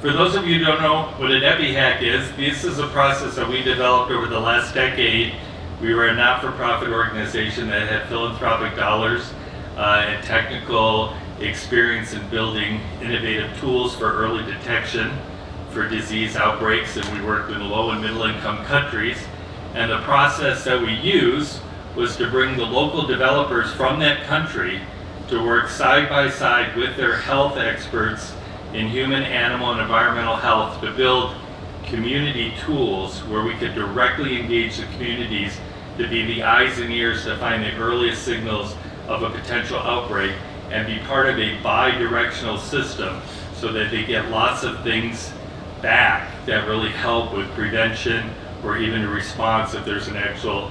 For those of you who don't know what an EpiHack is, this is a process that we developed over the last decade. We were a not-for-profit organization that had philanthropic dollars and technical experience in building innovative tools for early detection for disease outbreaks, and we worked in low and middle income countries. And the process that we used was to bring the local developers from that country to work side by side with their health experts in human, animal, and environmental health to build community tools where we could directly engage the communities to be the eyes and ears to find the earliest signals of a potential outbreak and be part of a bi-directional system so that they get lots of things back that really help with prevention or even a response if there's an actual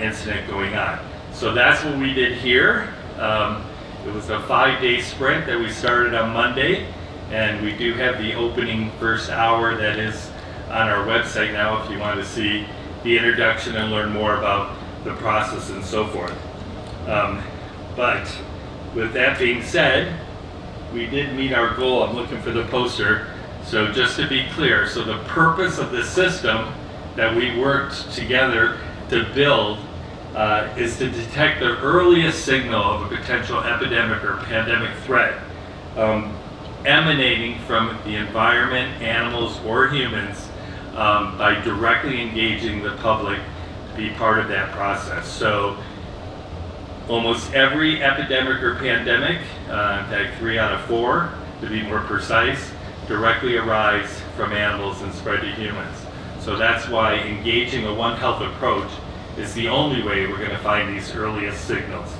incident going on. So that's what we did here. It was a 5-day sprint that we started on Monday, and we do have the opening first hour that is on our website now if you want to see the introduction and learn more about the process and so forth. But with that being said, we did meet our goal. I'm looking for the poster. So just to be clear, so the purpose of the system that we worked together to build is to detect the earliest signal of a potential epidemic or pandemic threat emanating from the environment, animals, or humans by directly engaging the public to be part of that process. So almost every epidemic or pandemic, in fact 3 out of 4 to be more precise, directly arise from animals and spread to humans. So that's why engaging a One Health approach is the only way we're going to find these earliest signals.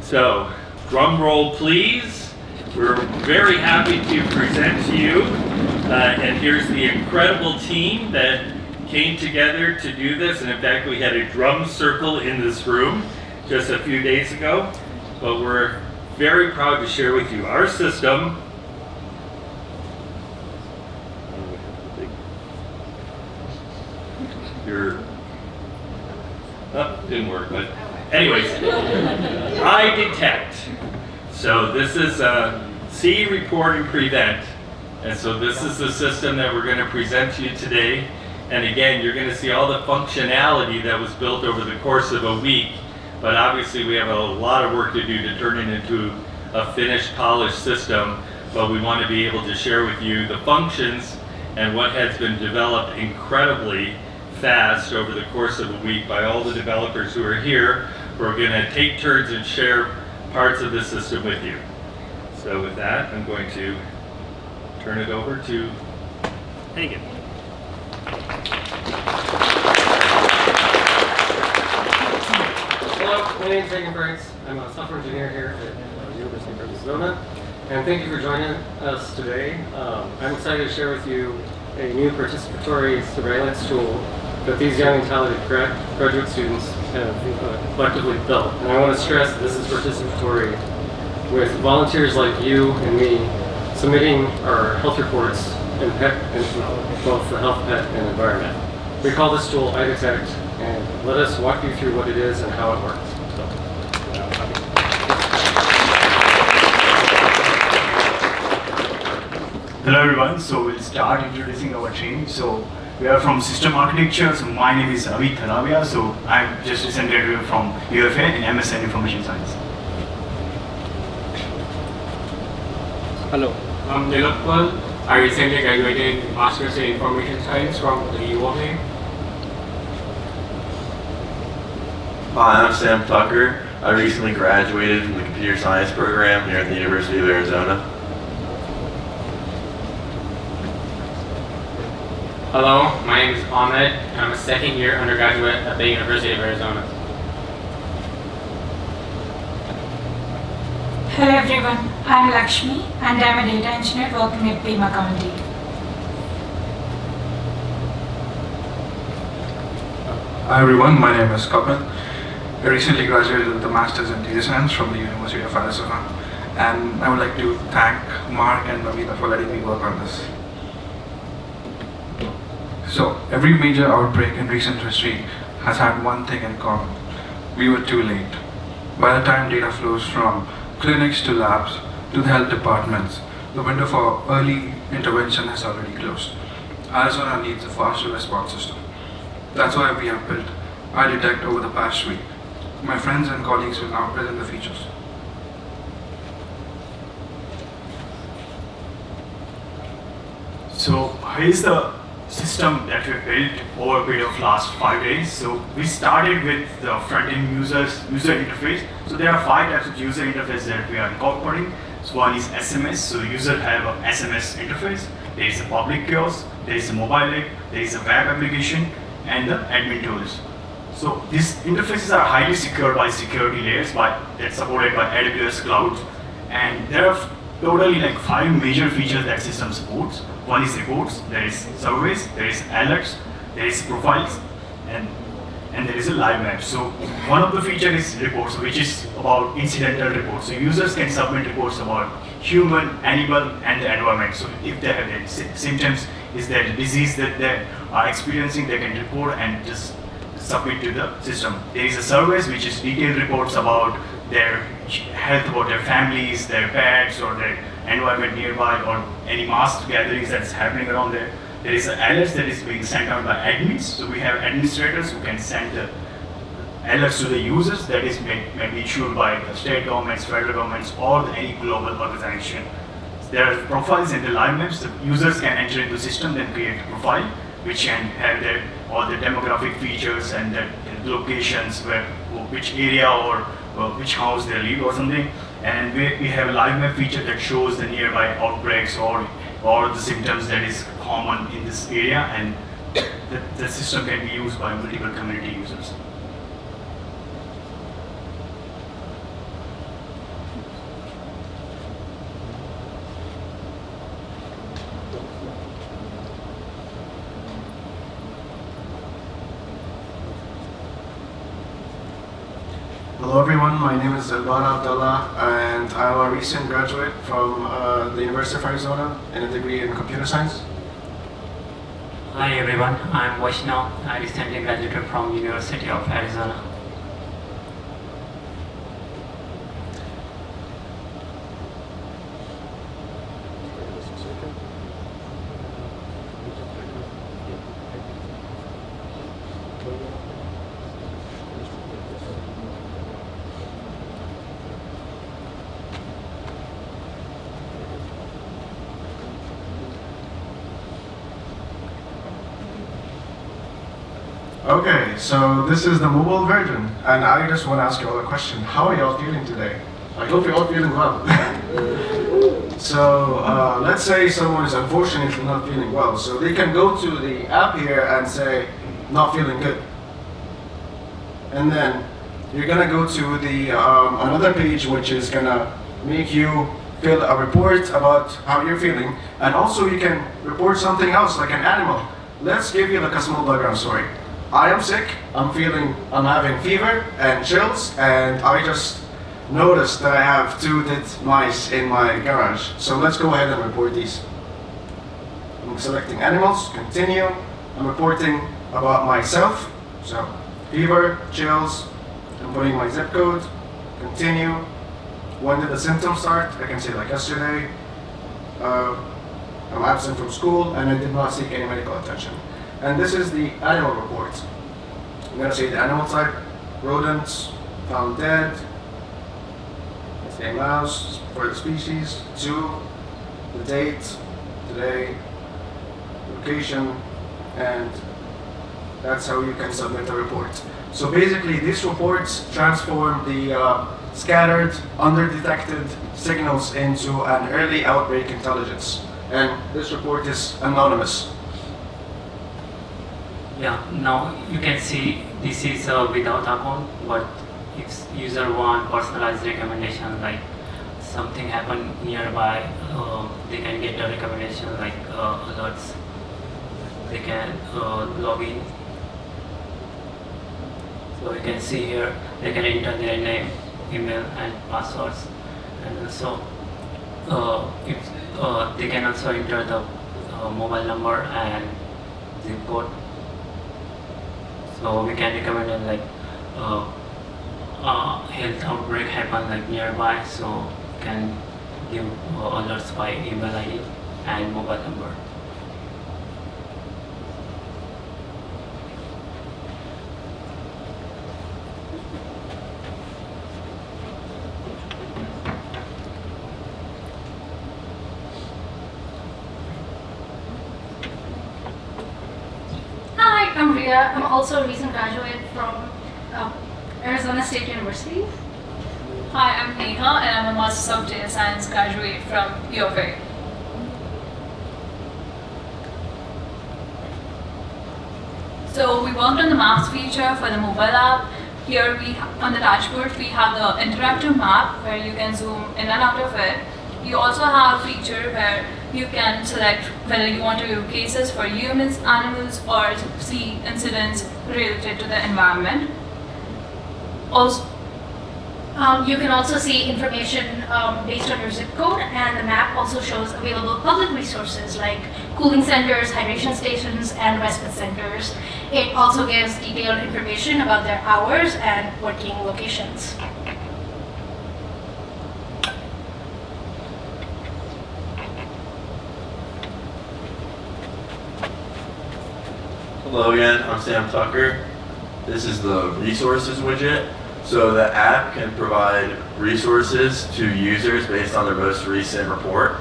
So, drum roll please. We're very happy to present to you, and here's the incredible team that came together to do this, and in fact we had a drum circle in this room just a few days ago, but we're very proud to share with you our system. Didn't work, but anyways, I detect. So this is see, report, and prevent. And so this is the system that we're going to present to you today. And again, you're going to see all the functionality that was built over the course of a week. But obviously we have a lot of work to do to turn it into a finished, polished system. But we want to be able to share with you the functions and what has been developed incredibly fast over the course of a week by all the developers who are here. We're going to take turns and share parts of the system with you. So with that, I'm going to turn it over to Hagen. Hello, my name is Hagen Franks. I'm a software engineer here at the University of Arizona, and thank you for joining us today. I'm excited to share with you a new participatory surveillance tool that these young and talented graduate students have collectively built. And I want to stress that this is participatory with volunteers like you and me submitting our health reports in both the health, pet, and environment. We call this tool EpiHack, and let us walk you through what it is and how it works. Hello everyone, so we'll start introducing our team. So we are from System Architecture, so my name is Avi Tharavia, so I'm just recently graduated from UFA in MSc Information Science. Hello, I'm Nilapal. I recently graduated in Masters in Information Science from the UFA. Hi, I'm Sam Tucker. I recently graduated from the Computer Science program here at the University of Arizona. Hello, my name is Ahmed. I'm a second year undergraduate at the University of Arizona. Hello everyone, I'm Lakshmi and I'm a data engineer working at Pima County. Hi everyone, my name is Kapil. I recently graduated with a Master's in Data Science from the University of Arizona, and I would like to thank Mark and Navita for letting me work on this. So, every major outbreak in recent history has had one thing in common. We were too late. By the time data flows from clinics to labs to the health departments, the window for early intervention has already closed. Arizona needs a faster response system. That's why we have built iDetect over the past week. My friends and colleagues will now present the features. So here's the system that we built over a period of last 5 days. So we started with the front-end user interface. So there are 5 types of user interface that we are incorporating. So one is SMS. So user have a SMS interface. There is a public kiosk. There is a mobile app. There is a web application and the admin tools. So these interfaces are highly secured by security layers that's supported by AWS Cloud. And there are totally like 5 major features that system supports. One is reports, there is surveys, there is alerts, there is profiles, and there is a live map. So one of the features is reports, which is about incidental reports. So users can submit reports about human, animal, and the environment. So if they have any symptoms, is there a disease that they are experiencing, they can report and just submit to the system. There is a surveys, which is detailed reports about their health, about their families, their pets, or their environment nearby, or any mass gatherings that's happening around there. There is an alerts that is being sent out by admins. So we have administrators who can send the alerts to the users that is may be issued by the state governments, federal governments, or any global organization. There are profiles in the live maps. The users can enter into the system, then create a profile, which can have all the demographic features and the locations which area or which house they live or something. And we have a live map feature that shows the nearby outbreaks or the symptoms that is common in this area, and the system can be used by multiple community users. Hello everyone, my name is Elbana Abdullah and I'm a recent graduate from the University of Arizona in a degree in computer science. Hi everyone, I'm Vaishnav. I recently graduated from University of Arizona. Okay, so this is the mobile version, and I just want to ask you all a question. How are y'all feeling today? I hope you're all feeling well. So let's say someone is unfortunately not feeling well, so they can go to the app here and say, not feeling good. And then you're gonna go to the another page which is gonna make you fill a report about how you're feeling, and also you can report something else like an animal. Let's give you like a small background story. I am sick, I'm having fever and chills, and I just noticed that I have 2 dead mice in my garage. So let's go ahead and report these. I'm selecting animals, continue. I'm reporting about myself. So fever, chills, I'm putting my zip code, continue. When did the symptoms start? I can say like yesterday. I'm absent from school and I did not seek any medical attention. And this is the animal report. I'm going to say the animal type, rodents, found dead. I say mouse for the species, 2, the date, today, location, and that's how you can submit a report. So basically these reports transform the scattered, under-detected signals into an early outbreak intelligence. And this report is anonymous. Yeah, now you can see this is without account, but if user want personalized recommendation, like something happen nearby, they can get a recommendation like alerts. They can log in. So you can see here, they can enter their name, email and passwords, and also if they can also enter the mobile number and zip code. So we can recommend them like health outbreak happen like nearby, so can give alerts by email ID and mobile number. Hi, I'm Ria. I'm also a recent graduate from Arizona State University. Hi, I'm Neha and I'm a Master's of Data Science graduate from U of A. So we worked on the maps feature for the mobile app. Here on the dashboard we have the interactive map where you can zoom in and out of it. You also have a feature where you can select whether you want to view cases for humans, animals, or see incidents related to the environment. Also, You can also see information based on your zip code, and the map also shows available public resources like cooling centers, hydration stations, and respite centers. It also gives detailed information about their hours and working locations. Hello again, I'm Sam Tucker. This is the resources widget. So the app can provide resources to users based on their most recent report.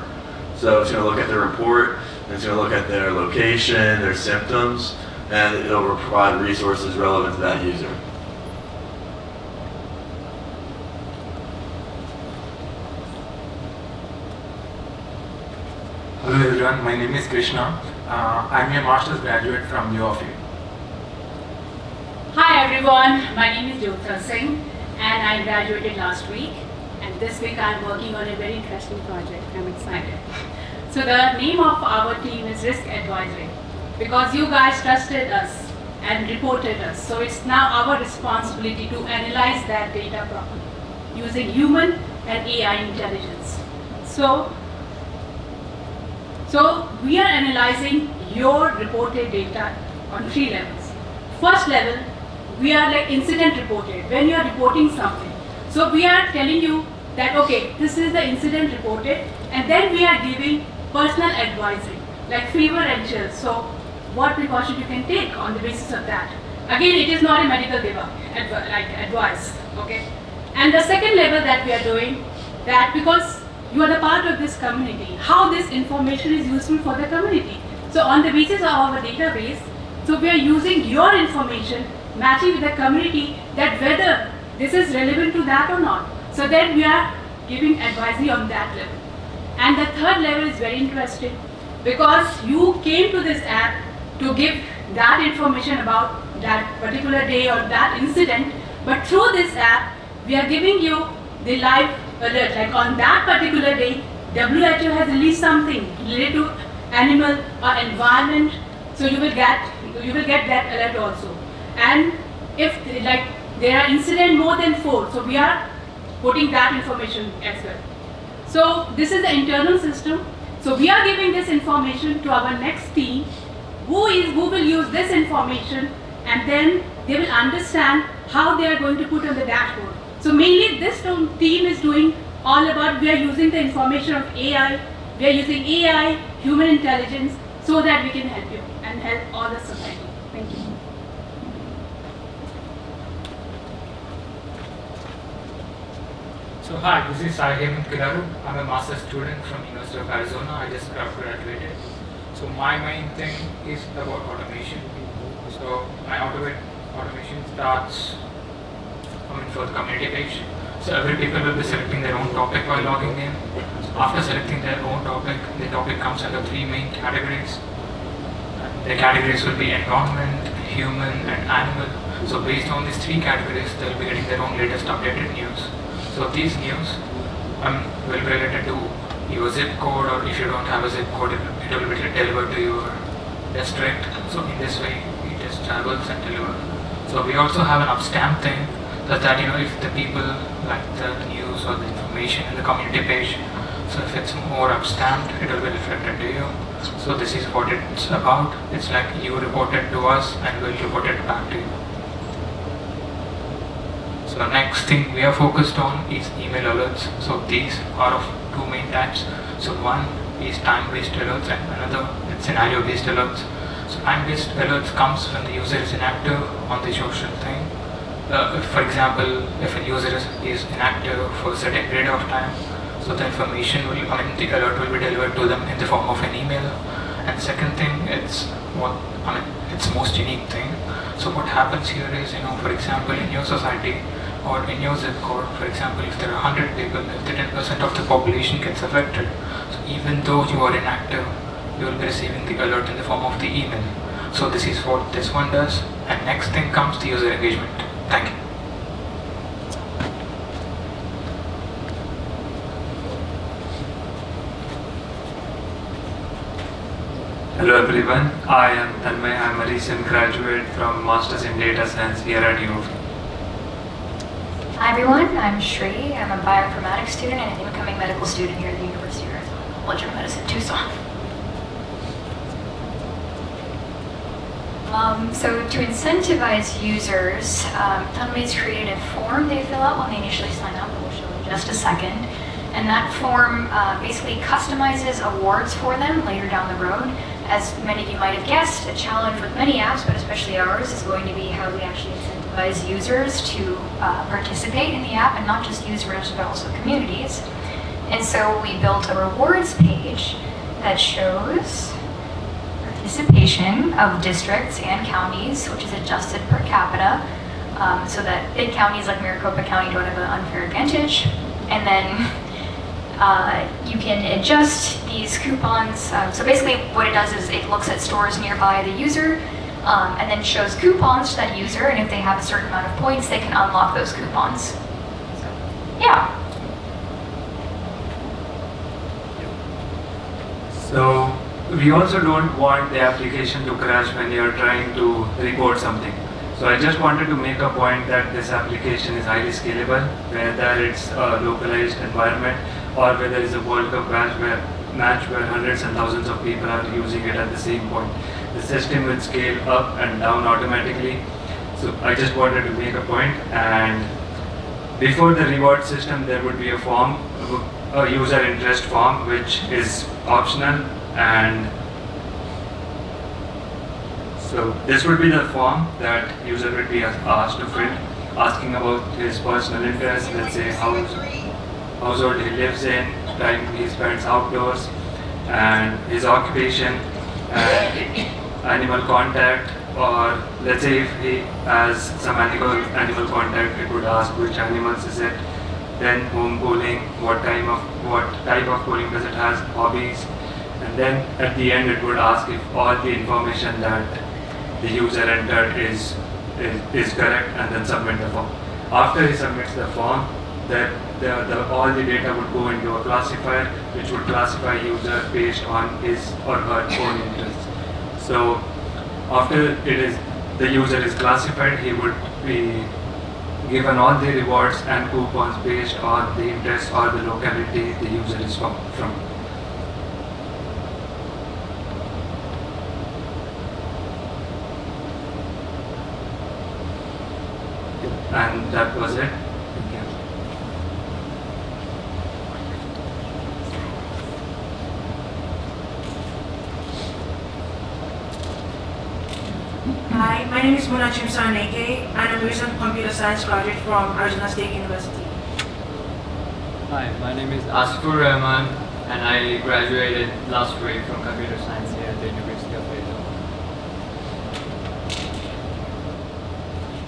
So it's going to look at their report, and it's going to look at their location, their symptoms, and it'll provide resources relevant to that user. Hello everyone, my name is Krishna. I'm a master's graduate from U of A. Hi everyone, my name is Jyotha Singh and I graduated last week, and this week I'm working on a very interesting project. I'm excited. So the name of our team is Risk Advisory, because you guys trusted us and reported us. So it's now our responsibility to analyze that data properly using human and AI intelligence. So we are analyzing your reported data on 3 levels. First level, we are like incident reported, when you are reporting something. So we are telling you that, okay, this is the incident reported, and then we are giving personal advisory, like fever and chills. So what precaution you can take on the basis of that. Again, it is not a medical advice, okay? And the second level that we are doing, that because you are the part of this community, how this information is useful for the community. So on the basis of our database, so we are using your information, matching with the community, that whether this is relevant to that or not. So then we are giving advisory on that level. And the third level is very interesting, because you came to this app to give that information about that particular day or that incident, but through this app, we are giving you the live alert, like on that particular day, WHO has released something related to animal or environment, so you will get that alert also. And if like there are incidents more than 4, so we are putting that information as well. So this is the internal system. So we are giving this information to our next team, who will use this information, and then they will understand how they are going to put on the dashboard. So mainly this team is doing all about, we are using the information of AI, we are using AI, human intelligence, so that we can help you and help all the society. Thank you. So hi, this is Sai Hemant Kilaru. I'm a master's student from University of Arizona. I just graduated. So my main thing is about automation. So my automation starts for the community page. So every people will be selecting their own topic while logging in. So after selecting their own topic, the topic comes under 3 main categories. The categories will be environment, human, and animal. So based on these 3 categories, they will be getting their own latest updated news. So these news will be related to your zip code, or if you don't have a zip code, it will be delivered to your district. So in this way, it just travels and delivers. So we also have an upstamp thing, that if the people like the news or the information in the community page, so if it's more upstamped, it will be reflected to you. So this is what it's about. It's like you report it to us and we'll report it back to you. So So next thing we are focused on is email alerts. So these are of two main types. So one is time-based alerts and another is scenario-based alerts. So time-based alerts comes when the user is inactive on the social thing. For example, if a user is inactive for a certain period of time, so the information will, the alert will be delivered to them in the form of an email. And second thing, it's most unique thing. So what happens here is, for example, in your society or in your zip code, for example, if there are 100 people, if the 10% of the population gets affected, so even though you are inactive, you will be receiving the alert in the form of the email. So this is what this one does. And next thing comes the user engagement. Thank you. Hello everyone, I am Tanmay. I am a recent graduate from Masters in Data Science here at UOV. Hi everyone, I'm Shri. I'm a bioinformatics student and an incoming medical student here at the University of Arizona College of Medicine, Tucson. So to incentivize users, Tanmay's created a form they fill out when they initially sign up, that we'll show in just a second. And that form basically customizes awards for them later down the road. As many of you might have guessed, a challenge with many apps, but especially ours, is going to be how we actually incentivize users to participate in the app, and not just users, but also communities. And so we built a rewards page that shows participation of districts and counties, which is adjusted per capita, so that big counties like Maricopa County don't have an unfair advantage. And then you can adjust these coupons. So basically what it does is it looks at stores nearby the user and then shows coupons to that user, and if they have a certain amount of points, they can unlock those coupons. So, yeah. So we also don't want the application to crash when you're trying to report something. So I just wanted to make a point that this application is highly scalable, whether it's a localized environment or whether it's a World Cup match where hundreds and thousands of people are using it at the same point. The system will scale up and down automatically. So I just wanted to make a point. And before the reward system, there would be a form, a user interest form, which is optional. And so this would be the form that user would be asked to fill, asking about his personal interests, let's say household he lives in, time he spends outdoors, and his occupation, and animal contact, or let's say if he has some animal contact, it would ask which animals is it, then home pooling, what type of pooling does it has, hobbies, and then at the end it would ask if all the information that the user entered is correct, and then submit the form. After he submits the form, all the data would go into a classifier, which would classify user based on his or her own interests. So after the user is classified, he would be given all the rewards and coupons based on the interest or the locality the user is from. And that was it. Thank you. Hi, my name is Muna Chimsaneke, and I'm a recent computer science graduate from Arizona State University. Hi, my name is Asifur Rahman, and I graduated last week from computer science here at the University of Arizona.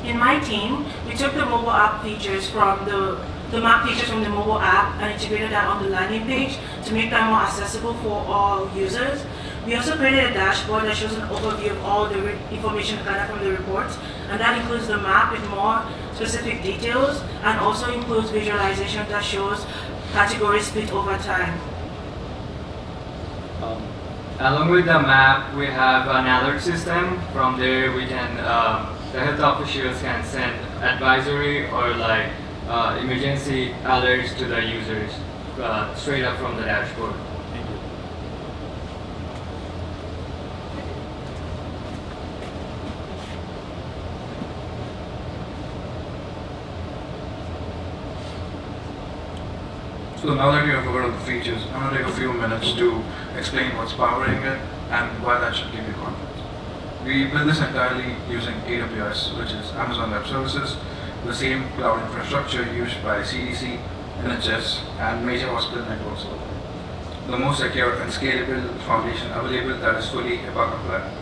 In my team, we took the mobile app features from the map features from the mobile app and integrated that on the landing page to make that more accessible for all users. We also created a dashboard that shows an overview of all the information gathered from the reports, and that includes the map with more specific details, and also includes visualization that shows categories split over time. Along with the map, we have an alert system. From there, we can the health officials can send advisory or emergency alerts to the users straight up from the dashboard. Thank you. So now that you have heard of the features, I'm going to take a few minutes to explain what's powering it and why that should give you confidence. We built this entirely using AWS, which is Amazon Web Services, the same cloud infrastructure used by CDC, NHS, and major hospital networks. The most secure and scalable foundation available that is fully HIPAA compliant.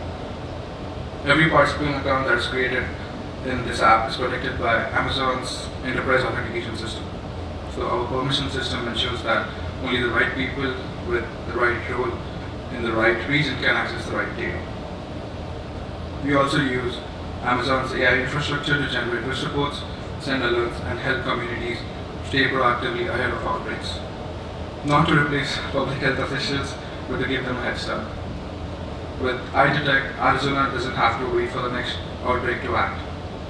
Every participant account that is created in this app is protected by Amazon's enterprise authentication system. So our permission system ensures that only the right people with the right role in the right region can access the right data. We also use Amazon's AI infrastructure to generate risk reports, send alerts, and help communities stay proactively ahead of outbreaks. Not to replace public health officials, but to give them a head start. With iDetect, Arizona doesn't have to wait for the next outbreak to act.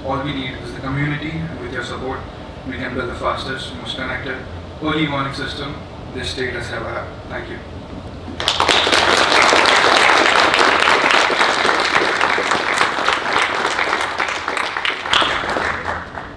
All we need is the community, and with your support, we can build the fastest, most connected, early warning system this state has ever had. Thank you.